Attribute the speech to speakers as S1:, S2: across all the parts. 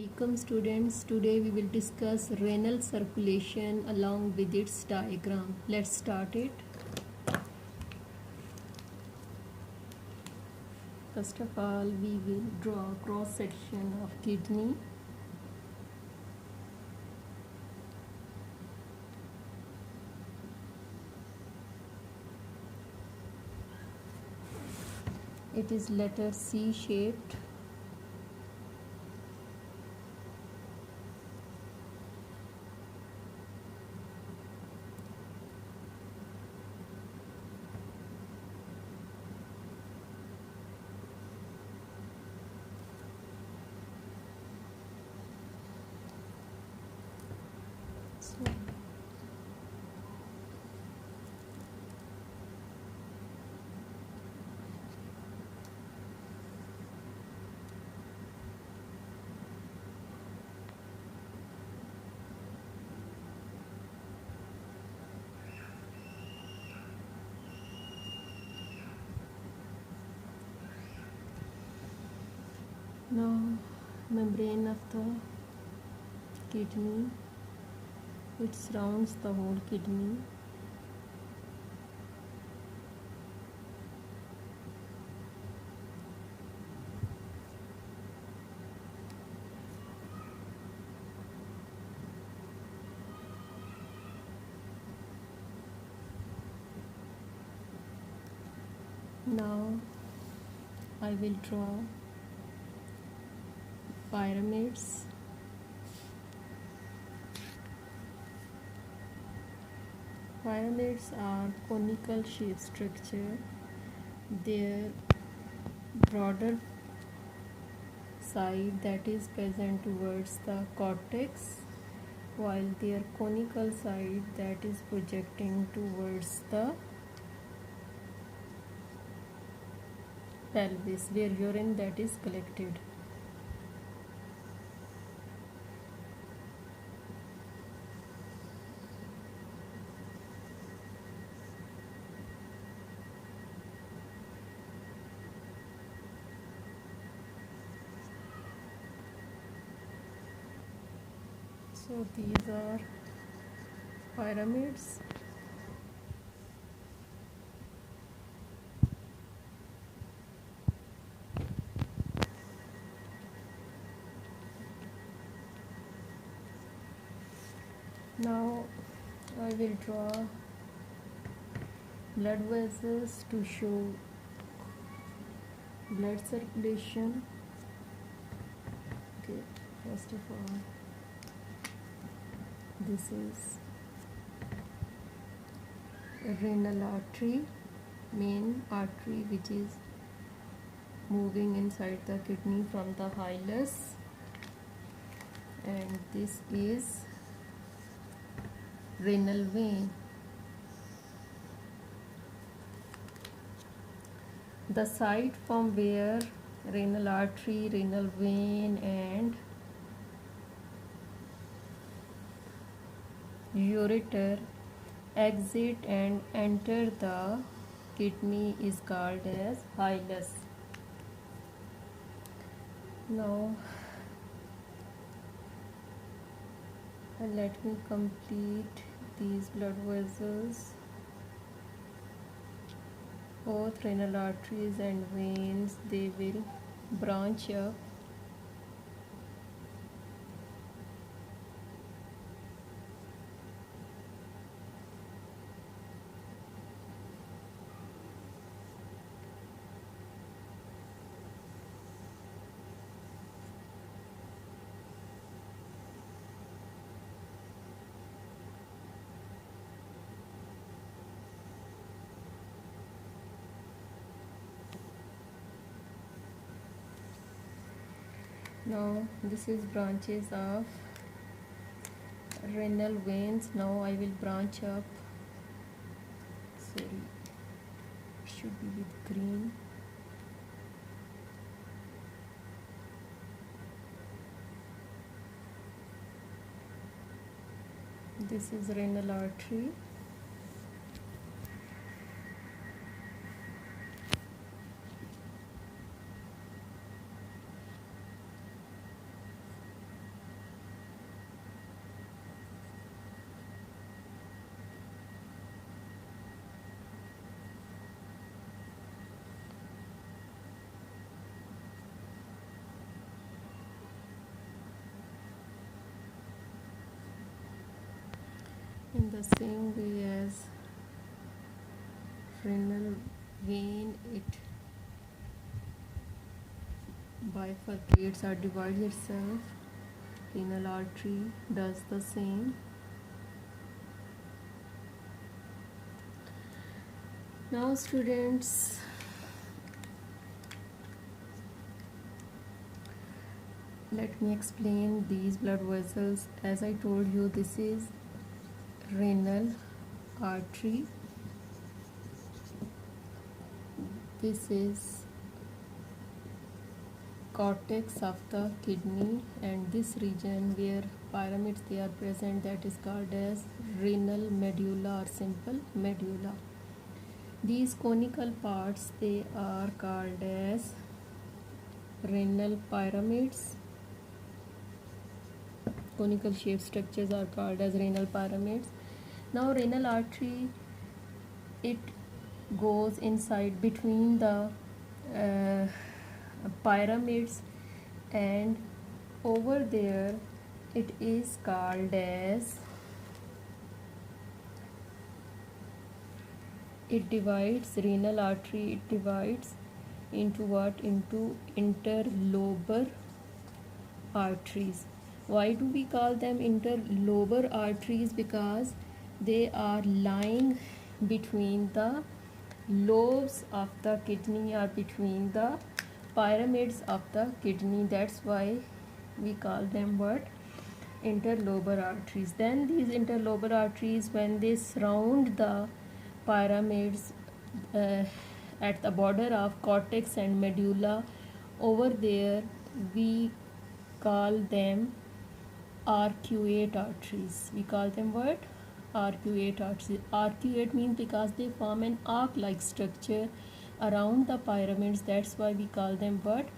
S1: Welcome students. Today we will discuss renal circulation along with its diagram. Let's start it. First of all, we will draw cross section of kidney. It is letter C shaped. Now, membrane of the kidney, it surrounds the whole kidney. Now, I will draw pyramids. Pyramids are conical shape structure. Their broader side that is present towards the cortex, while their conical side that is projecting towards the pelvis where urine that is collected. So these are pyramids. Now I will draw blood vessels to show blood circulation. Okay, first of all, this is a renal artery, main artery which is moving inside the kidney from the hilus, and this is renal vein. The site from where renal artery, renal vein and ureter exit and enter the kidney is called as hilus. Now let me complete these blood vessels. Both renal arteries and veins, they will branch up . Now this is branches of renal veins. Now I will branch up, sorry, it should be with green. This is renal artery. In the same way as renal vein, it bifurcates or divides itself. Renal artery does the same. Now students, let me explain these blood vessels. As I told you, this is renal artery, this is cortex of the kidney, and this region where pyramids they are present, that is called as renal medulla or simple medulla. These conical parts they are called as renal pyramids. Conical shaped structures are called as renal pyramids. Now renal artery, it goes inside between the pyramids, and over there it is called as, it divides, renal artery, it divides into what? Into interlobar arteries. Why do we call them interlobar arteries? Because they are lying between the lobes of the kidney or between the pyramids of the kidney. That's why we call them what? Interlobar arteries. Then these interlobar arteries, when they surround the pyramids at the border of cortex and medulla, over there we call them arcuate arteries. We call them what? Arcuate arteries. Arcuate means because they form an arc-like structure around the pyramids. That's why we call them what?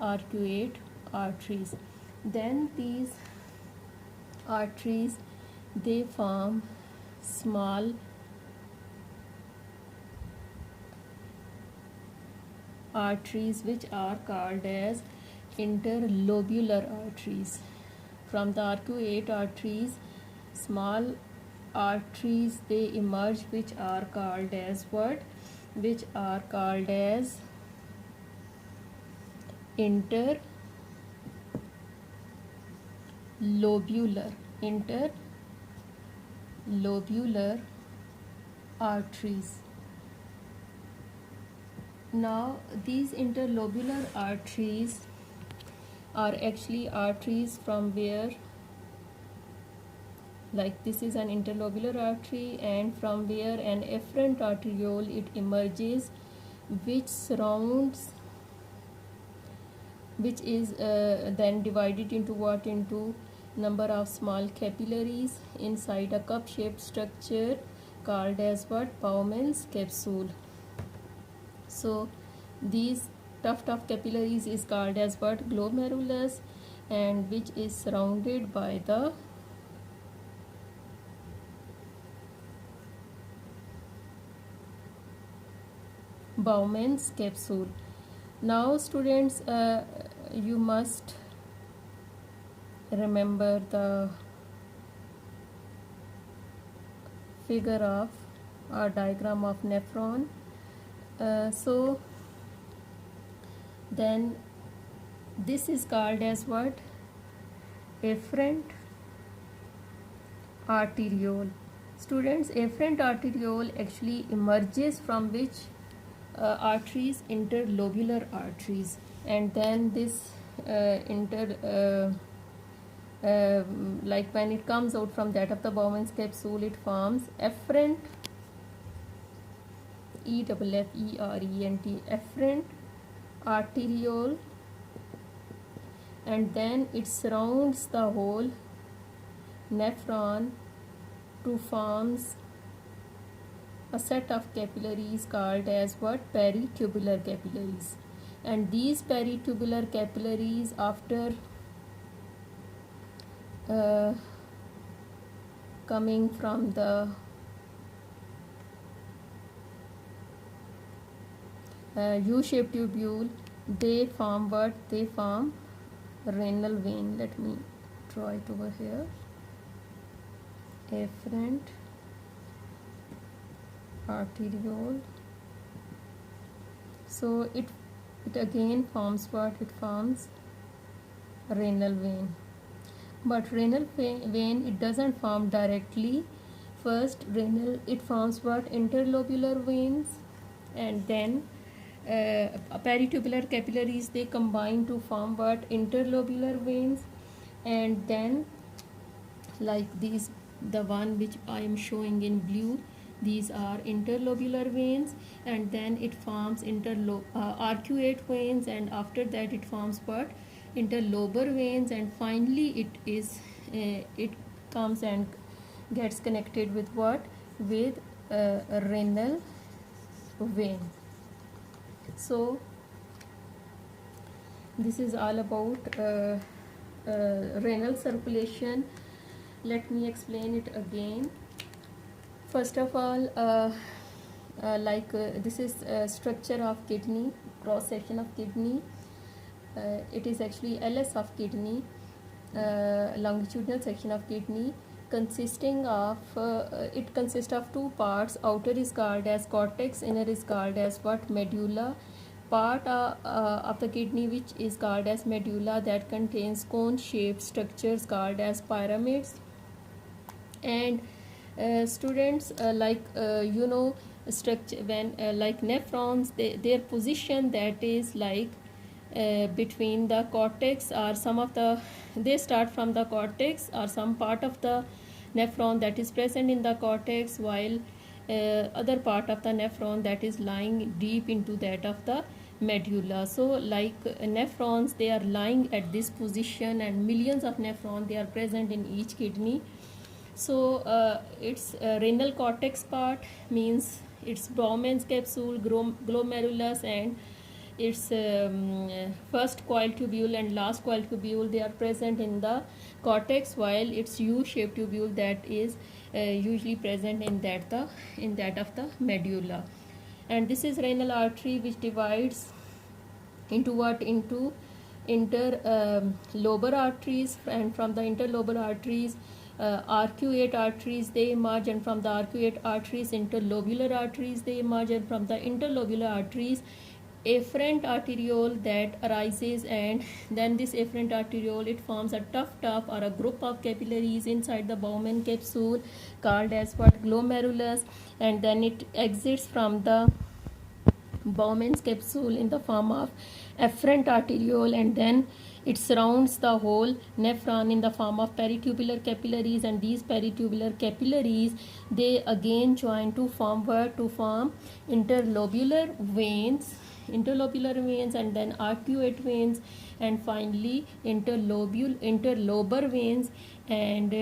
S1: Arcuate arteries. Then these arteries they form small arteries which are called as interlobular arteries. From the arcuate arteries, small arteries they emerge which are called as what? Which are called as interlobular arteries. Now these interlobular arteries are actually arteries from where, like this is an interlobular artery, and from where an efferent arteriole it emerges, which surrounds, which is then divided into what? Into number of small capillaries inside a cup shaped structure called as what? Bowman's capsule. So these tuft of capillaries is called as what? Glomerulus, and which is surrounded by the Bowman's capsule. Now students, you must remember the figure of or diagram of nephron. So then this is called as what? Afferent arteriole. Students, afferent arteriole actually emerges from which arteries? Interlobular arteries. And then this like when it comes out from that of the Bowman's capsule, it forms efferent, efferent, efferent arteriole, and then it surrounds the whole nephron to forms a set of capillaries called as what? Peritubular capillaries. And these peritubular capillaries, after coming from the U-shaped tubule, they form what? They form renal vein. Let me draw it over here. Afferent arteriole. So it again forms what? It forms renal vein. But renal vein, it doesn't form directly. First renal, it forms what? Interlobular veins, and then peritubular capillaries, they combine to form what? Interlobular veins. And then, like these, the one which I am showing in blue, these are interlobular veins, and then it forms arcuate veins, and after that it forms what? Interlobar veins, and finally it comes and gets connected with what? With a renal vein. So this is all about renal circulation. Let me explain it again. First of all, this is structure of kidney, cross section of kidney. It is actually LS of kidney, longitudinal section of kidney, consisting of it consists of two parts. Outer is called as cortex, inner is called as what? Medulla. Part of the kidney which is called as medulla, that contains cone shaped structures called as pyramids. And students, structure, when like nephrons, their position, that is like between the cortex, or some of the, they start from the cortex or some part of the nephron that is present in the cortex, while other part of the nephron that is lying deep into that of the medulla. So like nephrons, they are lying at this position, and millions of nephrons, they are present in each kidney. So its renal cortex part means its Bowman's capsule, glomerulus, and its first coil tubule and last coil tubule, they are present in the cortex, while its U-shaped tubule, that is usually present in that of the medulla. And this is renal artery, which divides into what? Into interlobar arteries, and from the interlobar arteries, arcuate arteries, they emerge, and from the arcuate arteries, interlobular arteries, they emerge, and from the interlobular arteries, afferent arteriole that arises, and then this afferent arteriole, it forms a tuft or a group of capillaries inside the Bowman capsule called as what? Glomerulus, and then it exits from the Bowman's capsule in the form of afferent arteriole, and then it surrounds the whole nephron in the form of peritubular capillaries, and these peritubular capillaries, they again join to form what? To form interlobular veins, and then arcuate veins, and finally interlobar veins, and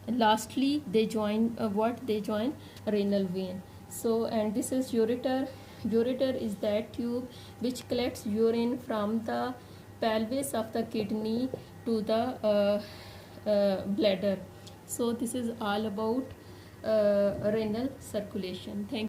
S1: lastly they join they join renal vein. So, and this is ureter. Ureter is that tube which collects urine from the pelvis of the kidney to the bladder. So this is all about renal circulation. Thank you.